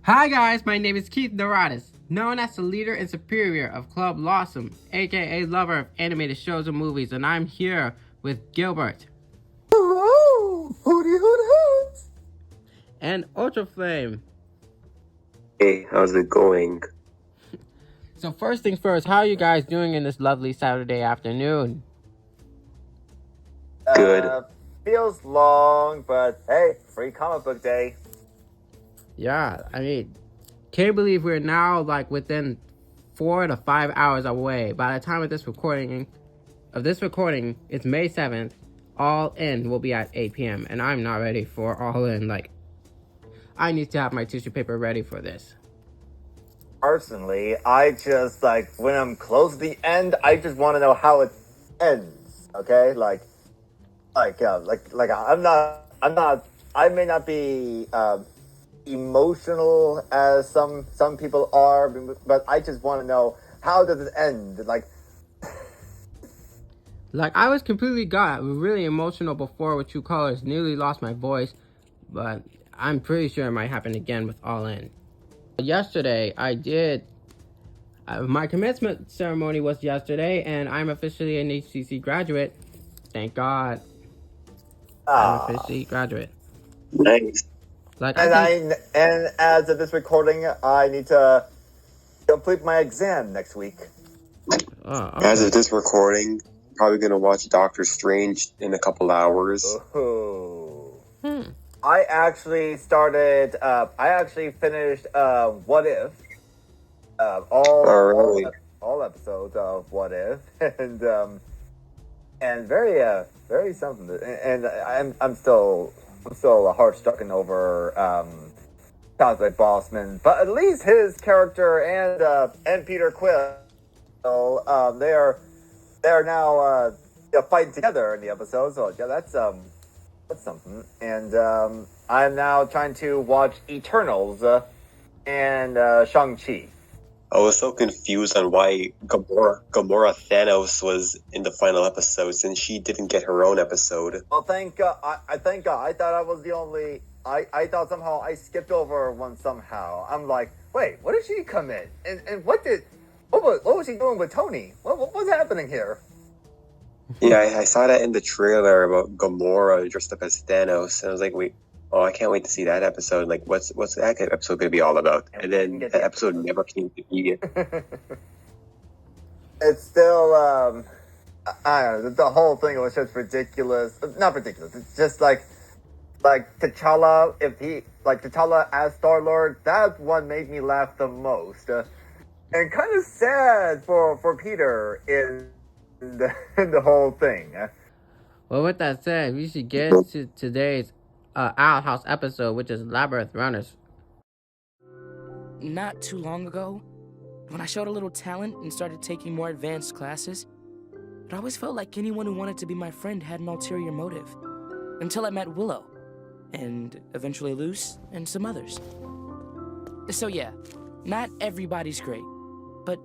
Hi guys, my name is Keith Doradus, known as the leader and superior of Club LASM, aka lover of animated shows and movies, and I'm here with Gilbert. Hello, hooty hoot hoot. And Ultraflame. Hey, how's it going? So first things first, how are you guys doing in this lovely Saturday afternoon? Good. Feels long, but hey, free comic book day. Yeah, can't believe we're now within 4 to 5 hours away. By the time of this recording, it's May 7th. All In will be at 8 p.m. and I'm not ready for All In. I need to have my tissue paper ready for this. Personally, I just when I'm close to the end, I just want to know how it ends. Okay, I may not be emotional as some people are, but I just want to know how does it end. I was completely really emotional before with True Colors, nearly lost my voice, but I'm pretty sure it might happen again with All In. Yesterday, my commencement ceremony was yesterday, and I'm officially an HCC graduate. Thank God. I'm officially graduate. Nice. And as of this recording, I need to complete my exam next week. Okay. As of this recording, probably gonna watch Doctor Strange in a couple hours. I actually finished What If. All episodes of What If, and very something. And I'm still heart stricken over Cosmic Bossman, but at least his character and Peter Quill, they are now fighting together in the episode. So yeah, that's something. And I'm now trying to watch Eternals and Shang-Chi. I was so confused on why Gamora Thanos was in the final episode since she didn't get her own episode. Well, thank God. I thank God. I thought I was the only. I thought somehow I skipped over one somehow. I'm like, wait, what did she come in? And what was she doing with Tony? What was happening here? Yeah, I saw that in the trailer about Gamora dressed up as Thanos, and I was like, wait, oh, I can't wait to see that episode. Like, what's that episode going to be all about? And then that episode never came to be. It's still, I don't know, the whole thing was just ridiculous. Not ridiculous. It's just like T'Challa, T'Challa as Star-Lord, that one made me laugh the most. And kind of sad for Peter in the whole thing. Well, with that said, we should get to today's Outhouse episode, which is Labyrinth Runners. Not too long ago, when I showed a little talent and started taking more advanced classes, it always felt like anyone who wanted to be my friend had an ulterior motive. Until I met Willow, and eventually Luce, and some others. So yeah, not everybody's great, but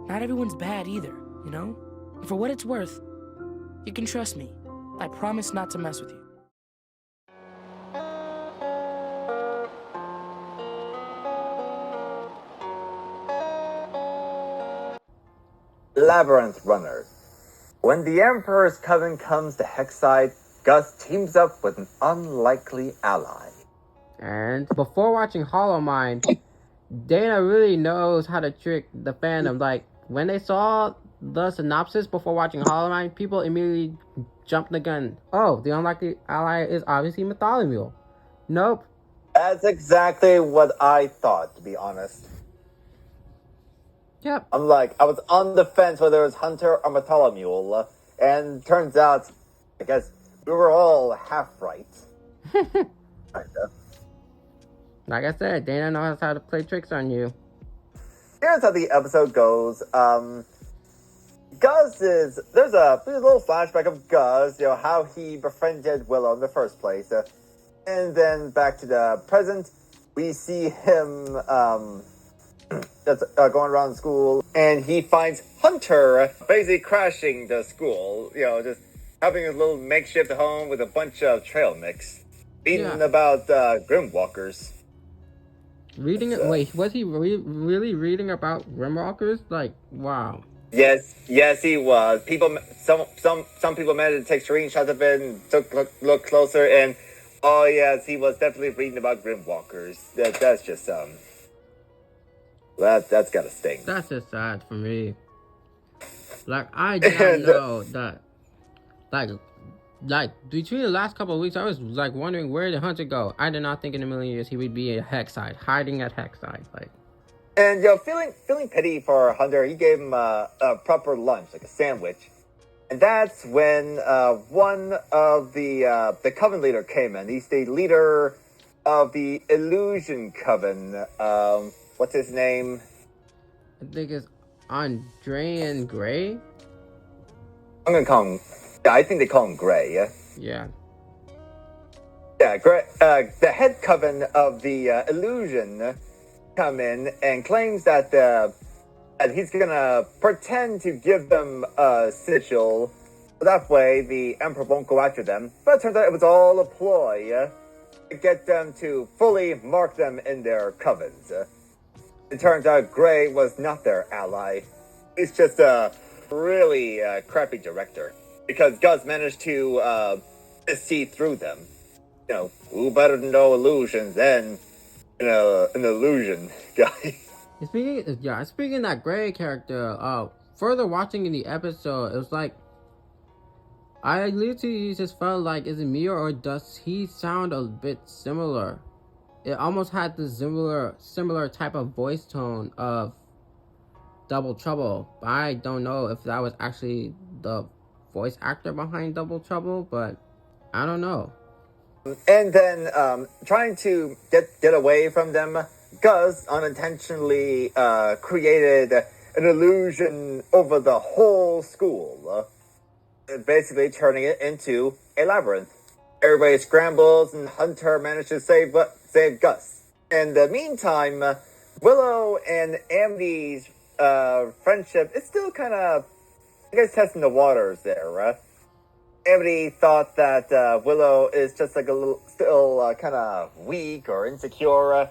not everyone's bad either, you know? And for what it's worth, you can trust me. I promise not to mess with you. Labyrinth Runners. When the Emperor's Coven comes to Hexside, Gus teams up with an unlikely ally. And before watching Hollow Mind, Dana really knows how to trick the fandom. When they saw the synopsis before watching Hollow Mind, people immediately jumped the gun. Oh, the unlikely ally is obviously Mule. Nope. That's exactly what I thought, to be honest. Yep. I was on the fence whether it was Hunter or Mule, and turns out, I guess, we were all half right. Kinda. Like I said, Dana knows how to play tricks on you. Here's how the episode goes. There's a little flashback of Gus, how he befriended Willow in the first place. And then back to the present, we see him just going around school, and he finds Hunter basically crashing the school, just having a little makeshift home with a bunch of trail mix, beating about Grimwalkers. Reading it? Wait, was he really reading about Grimwalkers? Like, wow. Yes, he was. Some people managed to take screenshots of it and look closer, and oh yes, he was definitely reading about Grimwalkers. That's just that's gotta sting. That's just sad for me. Like, I did not know that. Like between the last couple of weeks, I was like wondering where did Hunter go. I did not think in a million years he would be at Hexside, hiding at Hexside, like. And feeling pity for Hunter, he gave him a proper lunch, like a sandwich. And that's when one of the coven leader came in. He's the leader of the Illusion Coven. What's his name? I think it's Andrean Gray. I'm gonna call him. Yeah, I think they call him Gray. Yeah. Yeah. Yeah, Gray. The head coven of the Illusion come in and claims that he's gonna pretend to give them a sigil. That way, the Emperor won't go after them. But it turns out it was all a ploy to get them to fully mark them in their covens. It turns out Gray was not their ally. He's just a really crappy director. Because Gus managed to see through them. You know, who better to know illusions than an illusion guy? Speaking of that Gray character, further watching in the episode, it was like I literally just felt like, is it me or does he sound a bit similar? It almost had the similar type of voice tone of Double Trouble. I don't know if that was actually the voice actor behind Double Trouble, but I don't know. And then trying to get away from them, Gus unintentionally created an illusion over the whole school, basically turning it into a labyrinth. Everybody scrambles, and Hunter manages to save Gus. In the meantime, Willow and Amity's friendship is still kind of, I guess, testing the waters there. Amity thought that Willow is just like a little, still kind of weak or insecure.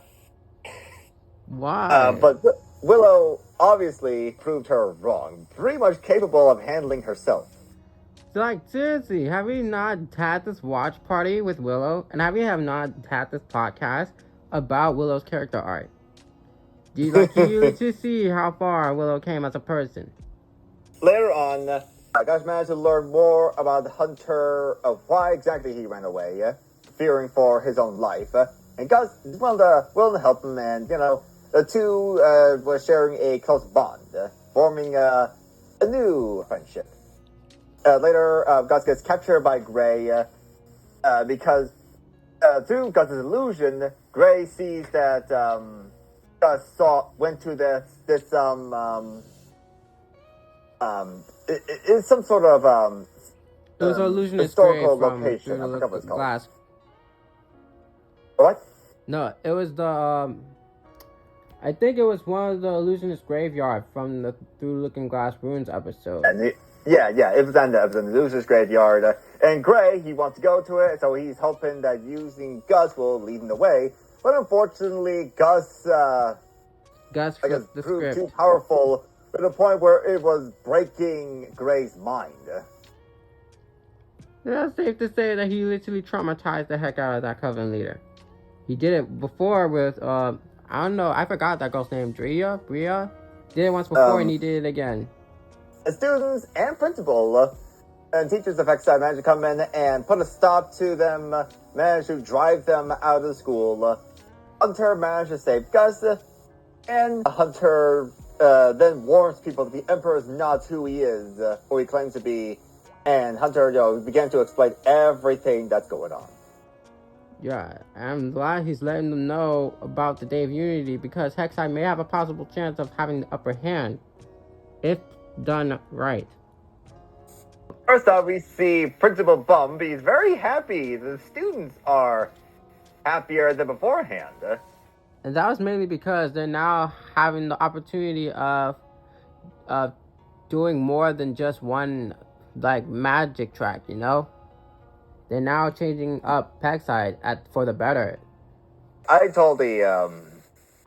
Why? But Willow obviously proved her wrong. Pretty much capable of handling herself. Like, seriously, have we not had this watch party with Willow? And have not had this podcast about Willow's character art? You to see how far Willow came as a person. Later on, Gus managed to learn more about Hunter, of why exactly he ran away, fearing for his own life. And Gus willing to help him, and, the two were sharing a close bond, forming a new friendship. Later, Gus gets captured by Gray because through Gus's illusion, Gray sees that Gus went to it's some sort of it was an illusionist historical grave location. I forgot what it's called. Glass. What? No, it was the I think it was one of the illusionist graveyard from the Through Looking Glass Ruins episode. And it was in the illusionist graveyard. And Gray, he wants to go to it, so he's hoping that using Gus will lead him the way. But unfortunately, Gus flipped the proved script. too powerful to the point where it was breaking Gray's mind. Yeah, it's safe to say that he literally traumatized the heck out of that coven leader. He did it before with, I don't know, I forgot that girl's name, Bria? Did it once before and he did it again. Students and principal and teachers of Hexside managed to come in and put a stop to them, managed to drive them out of school. Hunter managed to save Gus, and Hunter then warns people that the Emperor is not who he is, or he claims to be, and Hunter began to explain everything that's going on. Yeah, I'm glad he's letting them know about the Day of Unity, because Hexside may have a possible chance of having the upper hand, if done right. First off, we see Principal Bump. He's very happy. The students are happier than beforehand. And that was mainly because they're now having the opportunity of doing more than just one, like, magic track, They're now changing up Hexside for the better. I told the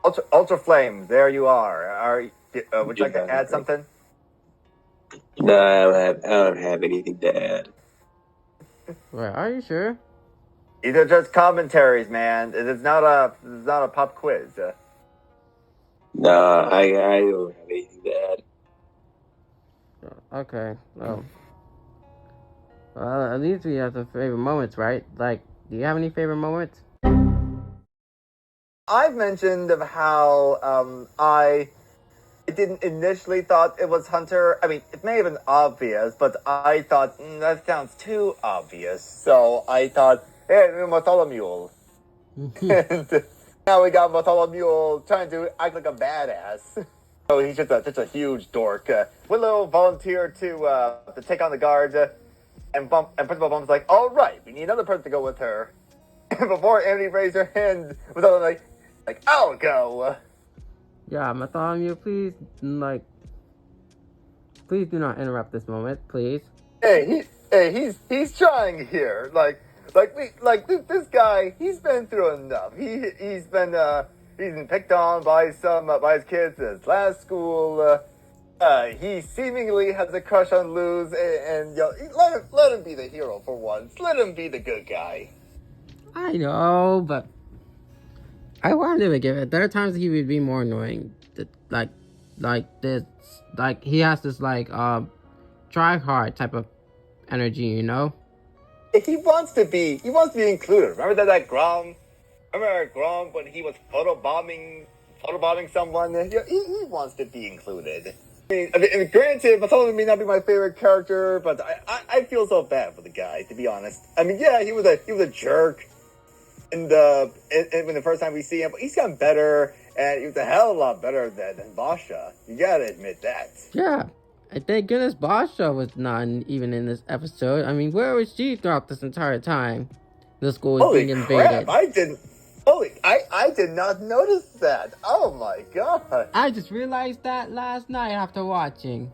Ultra Flame, there you are. Would you like to add something? No, I don't have anything to add. Wait, are you sure? These are just commentaries, man. It's not a pop quiz. No, I don't have anything to add. Okay. Well, at least we have some favorite moments, right? Like, do you have any favorite moments? I've mentioned of how I didn't initially thought it was Hunter. I mean, it may have been obvious, but I thought that sounds too obvious. So I thought, hey, Bartholomew. And now we got Bartholomew trying to act like a badass. Oh, he's just a huge dork. Willow volunteered to take on the guards, and Principal Bum's like, all right, we need another person to go with her. And before Amity raised her hand, was like, I'll go. Yeah, Bartholomew, please do not interrupt this moment, please. He's trying here. This guy, he's been through enough. He's been picked on by his kids at his last school. He seemingly has a crush on Luz, and let him be the hero for once. Let him be the good guy. I know, but I wanted to give it. There are times he would be more annoying. Like this, like he has this try hard type of energy, you know. He wants to be included. Remember that Grom? Remember Grom when he was photobombing someone? He wants to be included. I mean, granted, Bartholomew may not be my favorite character, but I feel so bad for the guy, to be honest. I mean, yeah, he was a jerk, and when the first time we see him, but he's gotten better, and he was a hell of a lot better than Basha. You gotta admit that. Yeah, and thank goodness Basha was not even in this episode. I mean, where was she throughout this entire time? The school was being invaded. Crap, I did not notice that. Oh my god. I just realized that last night after watching.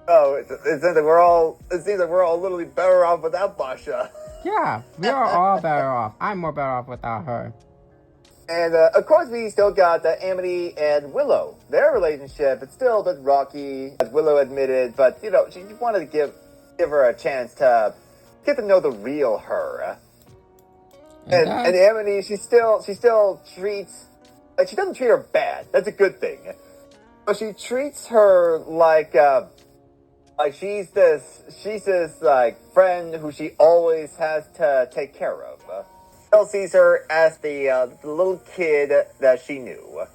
Oh, it seems like we're all literally better off without Basha. Yeah, we are all better off. I'm more better off without her. And of course, we still got Amity and Willow. Their relationship, it's still a bit rocky, as Willow admitted. But she wanted to give her a chance to get to know the real her. And Amity, she still treats, she doesn't treat her bad. That's a good thing. But she treats her like she's this friend who she always has to take care of. Still sees her as the little kid that she knew.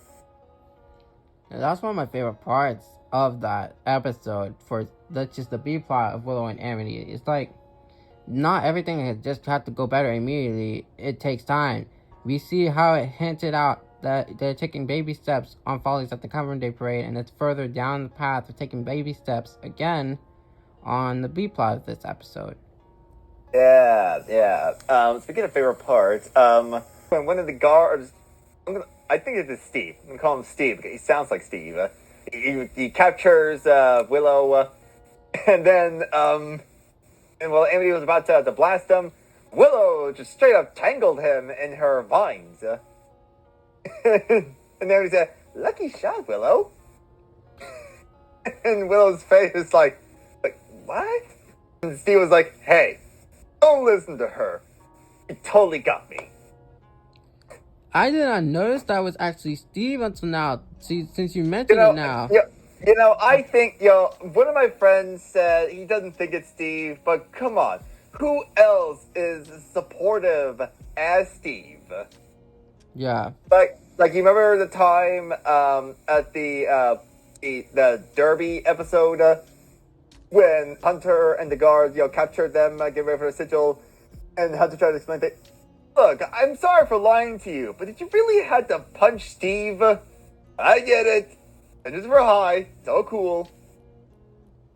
And that's one of my favorite parts of that episode. That's just the B plot of Willow and Amity. It's like not everything has just had to go better immediately. It takes time. We see how it hinted out that they're taking baby steps on Follies at the Covering Day Parade, and it's further down the path of taking baby steps again on the B plot of this episode. Yeah. Speaking of favorite parts, when one of the guards, I think it's Steve. I'm gonna call him Steve because he sounds like Steve. He captures Willow, and then and while Amity was about to blast him, Willow just straight up tangled him in her vines. And Amity said, "Lucky shot, Willow." And Willow's face is like, what? And Steve was like, "Hey, don't listen to her. She totally got me." I did not notice that was actually Steve until now. See, since you mentioned it now. I think, one of my friends said he doesn't think it's Steve, but come on. Who else is supportive as Steve? Yeah. Like you remember the time at the Derby episode when Hunter and the guards, captured them, get ready for the sigil, and Hunter tried to explain that, look, I'm sorry for lying to you, but did you really have to punch Steve? I get it. And just for high. It's all cool.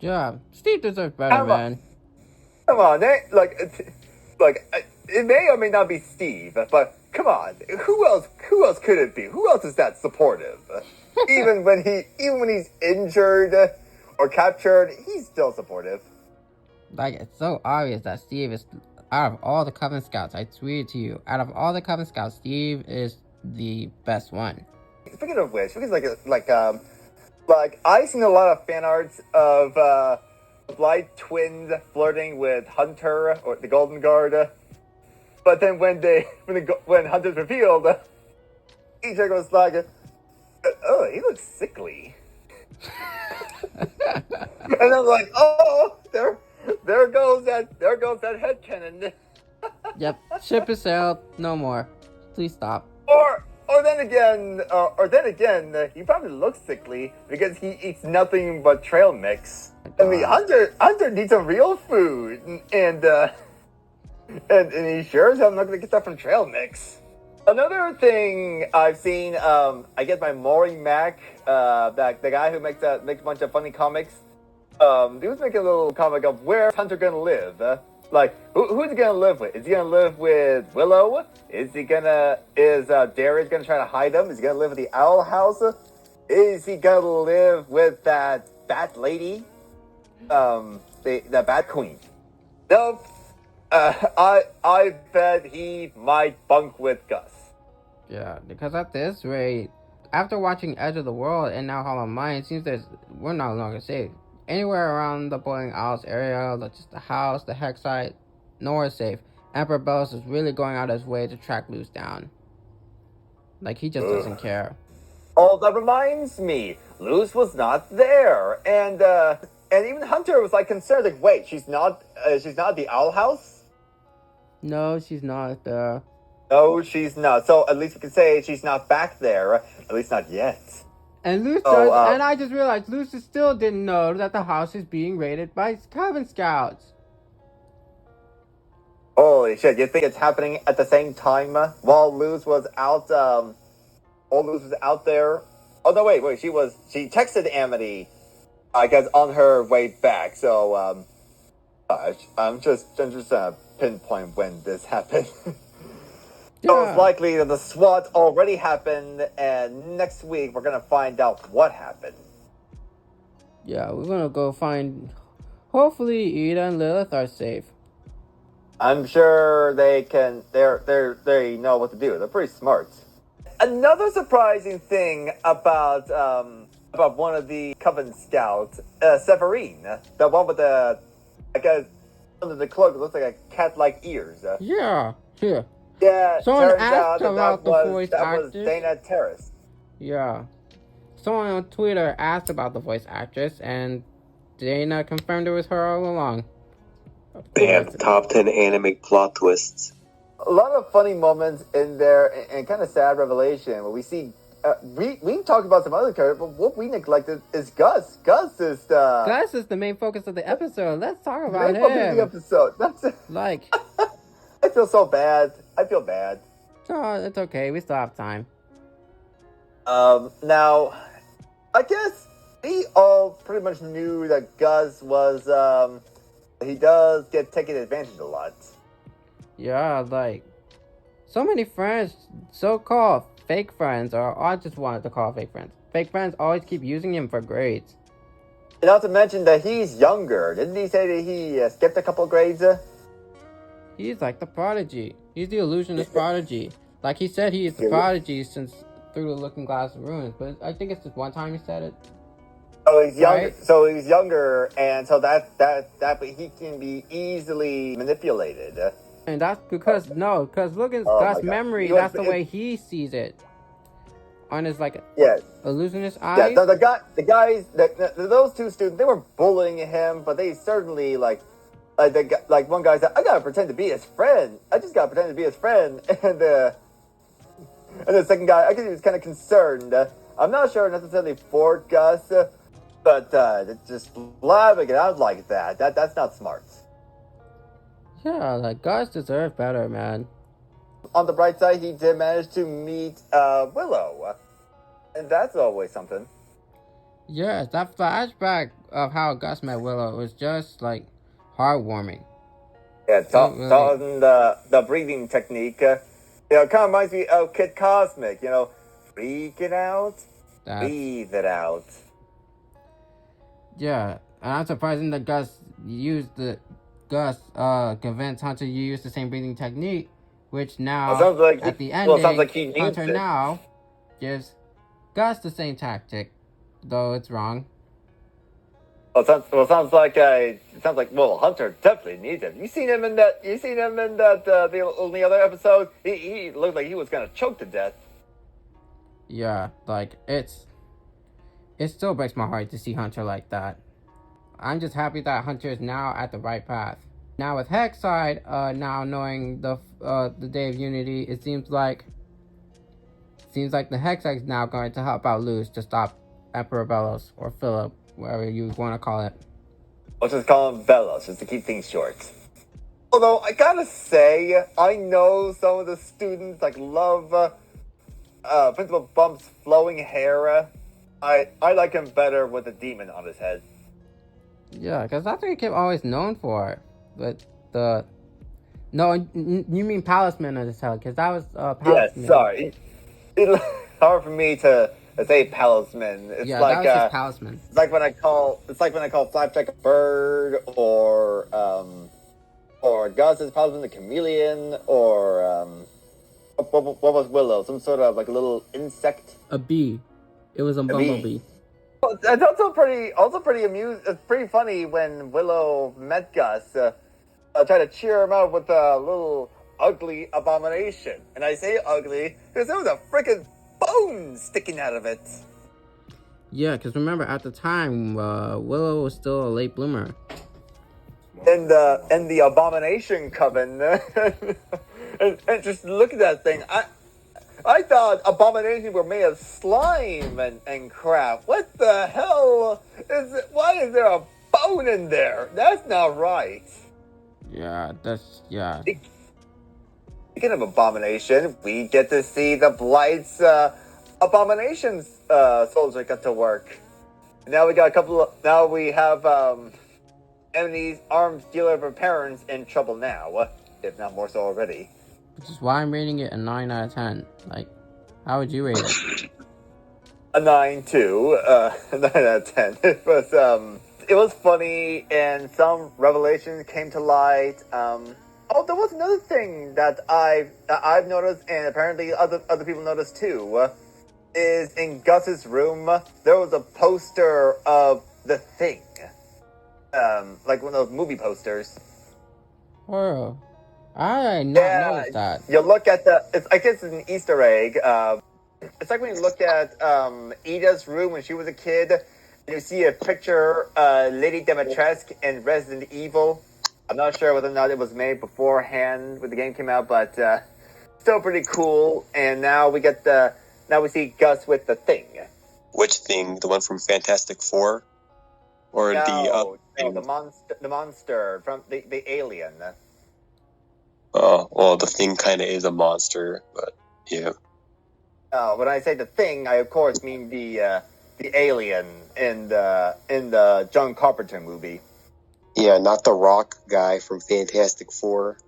Yeah, Steve deserves better, man. Come on, it may or may not be Steve, but come on, who else could it be? Who else is that supportive? even when he's injured or captured, he's still supportive. Like, it's so obvious that Steve is, out of all the Coven Scouts, I swear to you, out of all the Coven Scouts, Steve is the best one. Speaking of which, because like I've seen a lot of fan arts of Light twins flirting with Hunter or the Golden Guard, but then when Hunter's revealed, each other goes like, "Oh, he looks sickly," and I'm like, "Oh, there goes that headcanon." Yep, ship is sailed. No more. Please stop. Or then again, he probably looks sickly because he eats nothing but trail mix. I mean, Hunter needs some real food, and he sure as hell not gonna get that from trail mix. Another thing I've seen, I guess my Mooring Mac, that the guy who makes a bunch of funny comics, he was making a little comic of where Hunter gonna live. Like, who's he gonna live with? Is he gonna live with Willow? Is Darius gonna try to hide him? Is he gonna live at the Owl House? Is he gonna live with that Bat Lady? The Bat Queen? Nope. I bet he might bunk with Gus. Yeah, because at this rate, after watching Edge of the World and now Hollow Mind, it seems we're no longer safe. Anywhere around the Boiling Isles area, like just the house, the hex site, nowhere is safe. Emperor Bells is really going out of his way to track Luz down. Like, he just doesn't care. Oh, that reminds me. Luz was not there. And even Hunter was like concerned, like, wait, she's not at the Owl House? No, she's not there. No, she's not. So at least we can say she's not back there. At least not yet. And and I just realized Lucius still didn't know that the house is being raided by Cabin Scouts. Holy shit! You think it's happening at the same time while Luz was out? While Luz was out there. Oh no! Wait! She texted Amity, I guess, on her way back. So I'm just pinpoint when this happened. Most likely the SWAT already happened, and next week we're gonna find out what happened. Yeah, we're gonna go find. Hopefully, Ida and Lilith are safe. I'm sure they can. They know what to do. They're pretty smart. Another surprising thing about one of the Coven Scouts, Severine, the one with the, I guess, under the cloak, it looks like a cat-like ears. Yeah. Yeah, someone asked about the voice actress. actress. That was Dana Terrace. Yeah. Someone on Twitter asked about the voice actress, and Dana confirmed it was her all along. Damn, top 10 anime plot twists. A lot of funny moments in there, and kind of sad revelation where we see. We talked about some other characters, but what we neglected is Gus. Gus is the main focus of the episode. Let's talk about him. The episode. That's it. Like. I feel so bad. I feel bad. Oh, it's okay. We still have time. Now, I guess we all pretty much knew that Gus was, he does get taken advantage of a lot. Yeah, like, so many friends, so-called fake friends, or I just wanted to call fake friends. Fake friends always keep using him for grades. And not to mention that he's younger. Didn't he say that he skipped a couple grades? He's like the prodigy. He's the illusionist prodigy. Like he said, he is the prodigy since Through the Looking Glass of Ruins. But I think it's just one time he said it. So he's younger. Right? So he's younger, and so that he can be easily manipulated. And that's because look at Gus' memory. That's the way he sees it. On his illusionist eye. Yeah, those two students, they were bullying him, but they certainly like one guy said, "I gotta pretend to be his friend. I just gotta pretend to be his friend," and the second guy, I guess he was kind of concerned. I'm not sure necessarily for Gus, but just blabbing it out like that's not smart. Yeah, like Gus deserved better, man. On the bright side, he did manage to meet Willow, and that's always something. Yes, that flashback of how Gus met Willow was just like heartwarming. Yeah, the breathing technique. Kind of reminds me of Kid Cosmic. Freak it out, breathe it out. Yeah, and I'm surprised that Gus convinced Hunter to use the same breathing technique which now, Well, sounds like at the ending, well, it sounds like he needs Hunter it. now gives Gus the same tactic, though it's wrong. Well, it sounds like Hunter definitely needs him. You seen him in that? The only other episode? He looked like he was gonna choke to death. Yeah, like it still breaks my heart to see Hunter like that. I'm just happy that Hunter is now at the right path. Now with Hexside, now knowing the Day of Unity, it seems like the Hexside is now going to help out Luz to stop Emperor Belos or Philip, whatever you want to call it. Let's just call him Belos, just to keep things short. Although I gotta say, I know some of the students love Principal Bump's flowing hair. I like him better with a demon on his head. Yeah, because that's what he kept always known for. But no, you mean Palisman on his head? Because that was Palisman. Yeah, sorry. It's hard for me to say Palisman. It's yeah, like that was just Palisman. It's like when I call Flapjack a bird, or Gus is Palisman the chameleon, or what was Willow? Some sort of a little insect. A bee. It was a bumblebee. It's also pretty amusing. It's pretty funny when Willow met Gus, tried to cheer him up with a little ugly abomination. And I say ugly because there was a freaking bone sticking out of it. Yeah, because remember at the time, Willow was still a late bloomer. And the abomination coven, and just look at that thing. I thought abominations were made of slime and crap. What the hell is it? Why is there a bone in there? That's not right. Yeah. Speaking of abomination, we get to see the Blight's abominations soldier got to work. Now we have Emily's arms dealer for parents in trouble now, if not more so already. Which is why I'm rating it a 9 out of 10. Like, how would you rate it? A 9 too. 9 out of 10. It was funny, and some revelations came to light. There was another thing that I've noticed, and apparently other people noticed too. Is in Gus's room there was a poster of The Thing, like one of those movie posters. Oh, I did not notice that. You look at I guess it's an Easter egg. It's like when you look at Ida's room when she was a kid, and you see a picture, Lady Dimitrescu in Resident Evil. I'm not sure whether or not it was made beforehand when the game came out, but still pretty cool. And now we see Gus with The Thing. Which thing? The one from Fantastic Four, or the monster from the alien. Oh, well, The Thing kind of is a monster, but yeah. When I say The Thing, I of course mean the alien in the John Carpenter movie. Yeah, not the Rock guy from Fantastic Four.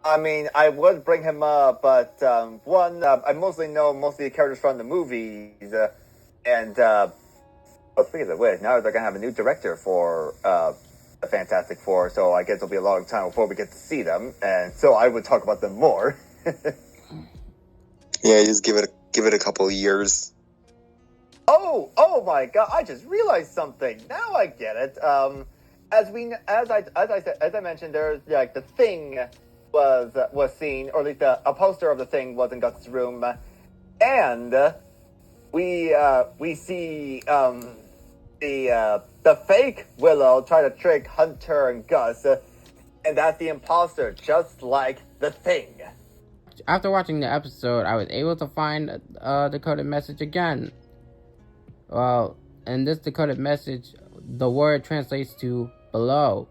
I mean, I would bring him up, but I mostly know most of the characters from the movies, and speaking of which, now they're gonna have a new director for the Fantastic Four, so I guess it'll be a long time before we get to see them, and so I would talk about them more. Yeah, just give it a couple of years. Oh my God! I just realized something. Now I get it. As I mentioned, there's The Thing was seen, or at least a poster of The Thing was in Gus's room, and we see the fake Willow try to trick Hunter and Gus, and that's the imposter, just like The Thing. After watching the episode, I was able to find a decoded message again. Well, in this decoded message, the word translates to below.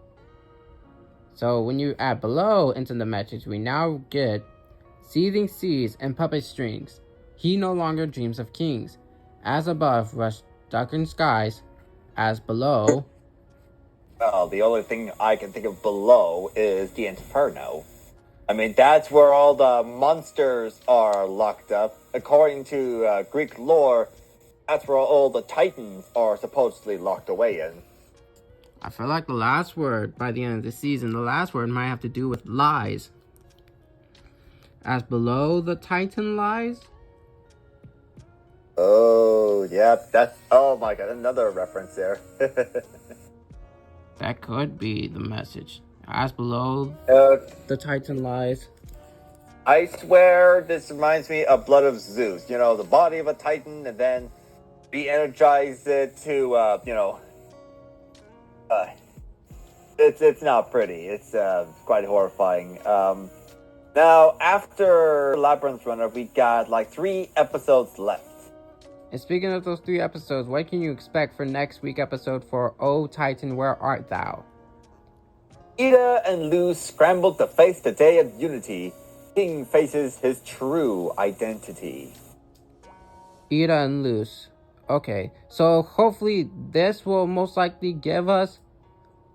So when you add below into the message, we now get seething seas and puppet strings. He no longer dreams of kings. As above rush darkened skies, as below. Well, the only thing I can think of below is the Inferno. I mean, that's where all the monsters are locked up. According to Greek lore, that's where all the Titans are supposedly locked away in. I feel like the last word by the end of the season, the last word might have to do with lies. As below the Titan lies? Oh, yep. That's, oh my god, another reference there. That could be the message. As below the Titan lies. I swear this reminds me of Blood of Zeus. You know, the body of a Titan, and then re-energize it to, it's not pretty. It's quite horrifying. Now, after Labyrinth Runner, we got like 3 episodes left. And speaking of those 3 episodes, what can you expect for next week's episode for O Titan, Where Art Thou? Ida and Luz scrambled to face the Day of Unity. King faces his true identity. Ida and Luz. Okay, so hopefully this will most likely give us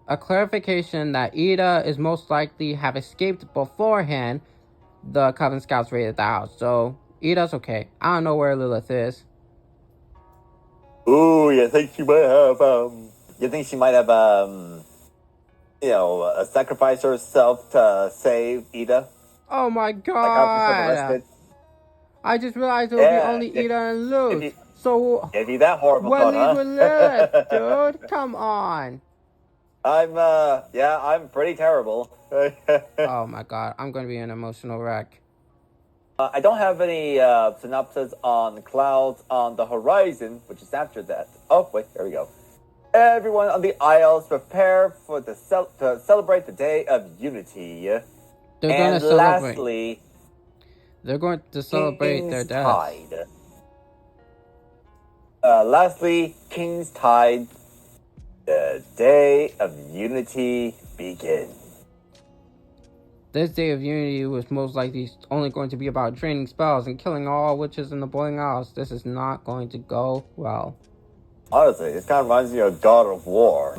a clarification that Ida is most likely have escaped beforehand the Coven Scouts raided the house. So Ida's okay. I don't know where Lilith is. Ooh, you think she might have, sacrificed herself to save Ida? Oh my Like how she's been god! arrested? I just realized it would be only Ida and Luz. So It'd be that horrible, what huh? leads with Lilith, dude? Come on. I'm pretty terrible. Oh my god, I'm gonna be an emotional wreck. I don't have any synopsis on Clouds on the Horizon, which is after that. Oh, wait, here we go. Everyone on the Isles prepare for to celebrate the Day of Unity. They're and gonna celebrate. Lastly, they're going to celebrate their King's deaths. Tide. Lastly, King's Tide. The Day of Unity begins. This Day of Unity was most likely only going to be about draining spells and killing all witches in the Boiling Isles. This is not going to go well. Honestly, this kind of reminds me of God of War.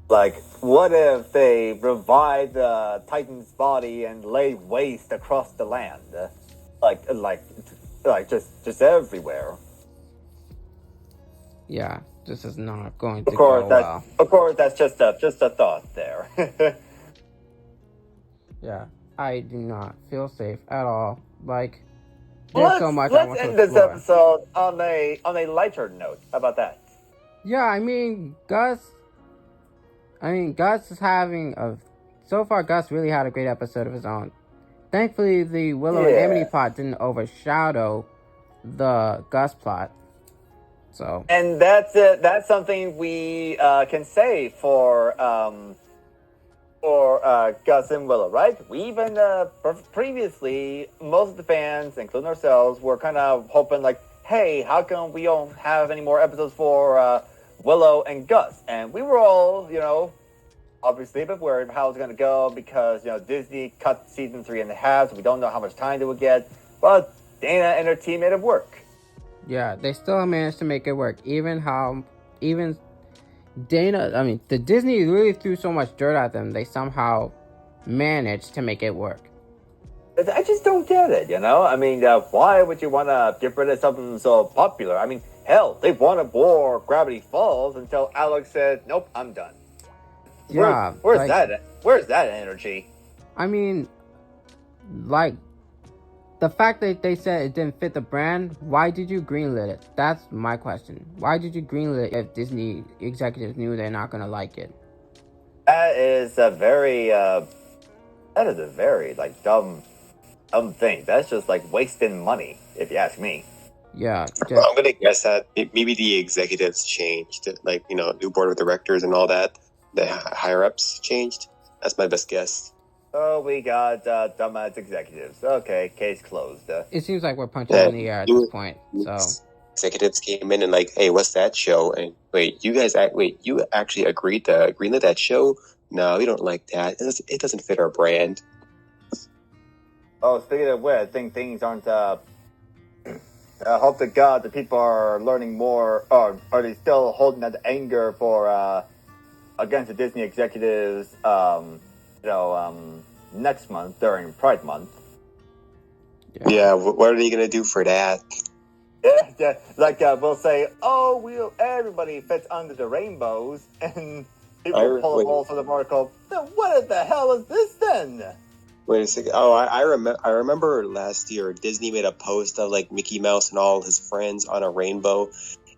Like, what if they revive the Titan's body and lay waste across the land? Like just everywhere. Yeah, this is not going to go well. Of course, that's just a thought there. Yeah, I do not feel safe at all. Like, there's so much I want to explore. Let's end this episode on a lighter note. How about that? Yeah, I mean, Gus is having a... So far, Gus really had a great episode of his own. Thankfully, the Willow and Amity plot didn't overshadow the Gus plot. So... And that's it. That's something we can say for Gus and Willow, right? We even previously, most of the fans, including ourselves, were kind of hoping like, hey, how come we don't have any more episodes for Willow and Gus? And we were all, obviously a bit worried how it's going to go because, Disney cut season 3 in half, so we don't know how much time they would get. But Dana and her team made it work. Yeah, they still managed to make it work. The Disney really threw so much dirt at them, they somehow managed to make it work. I just don't get it, I mean, why would you want to get rid of something so popular? I mean, hell, they wanted more Gravity Falls until Alex said, nope, I'm done. Yeah. Where's that energy? I mean, like, the fact that they said it didn't fit the brand, why did you greenlit it? That's my question. Why did you greenlit it if Disney executives knew they're not going to like it? That is a very, dumb thing. That's just like wasting money, if you ask me. Yeah. Well, I'm gonna guess that maybe the executives changed, like new board of directors and all that. The higher ups changed. That's my best guess. Oh, we got dumbass executives. Okay, case closed. It seems like we're punching in the air at this point. So executives came in and like, hey, what's that show? And you actually agreed to greenlit that show? No, we don't like that. It doesn't fit our brand. Oh, speaking of which, I think things aren't. I hope to God that people are learning more. Or are they still holding that anger for against the Disney executives? Next month during Pride Month. Yeah, what are they gonna do for that? Yeah, like we'll say, everybody fits under the rainbows, and people pull a hole for the article. Then what the hell is this then? Wait a second. Oh, I remember last year Disney made a post of like Mickey Mouse and all his friends on a rainbow,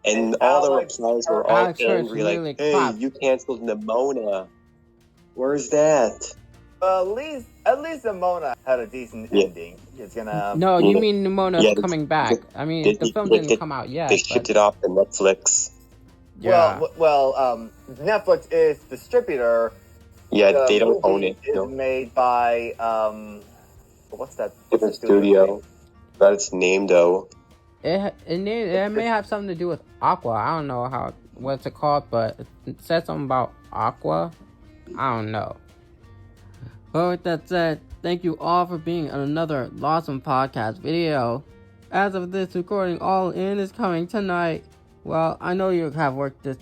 and all the Alex replies were Hirsch- all Alex Hirsch angry, like, really "Hey, clapped. you canceled Nimona. Where's that?" At least Amona had a decent Yeah, ending. It's gonna. No, you yeah, mean Nimona's yeah. coming back. I mean, the Disney film like didn't come out they yet, but shipped it off to Netflix. yeah. Netflix is distributor. Yeah, The they don't own movie it. is No, made by what's that? different studio? studio. Not its name though. It may have something to do with Aqua. I don't know what's it called, but it said something about Aqua. I don't know. But with that said, thank you all for being on another LASM podcast video. As of this recording, All In is coming tonight. Well, I know you have work this,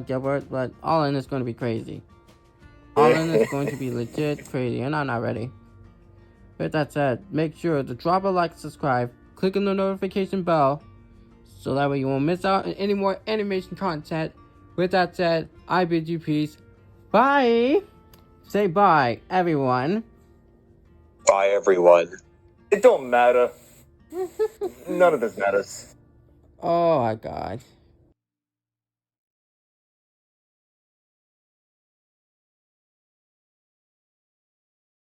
Gilbert, but All In is going to be crazy. All In is going to be legit crazy, and I'm not ready. With that said, make sure to drop a like, subscribe, click on the notification bell, so that way you won't miss out on any more animation content. With that said, I bid you peace. Bye! Say bye, everyone. Bye, everyone. It don't matter. None of this matters. Oh my god.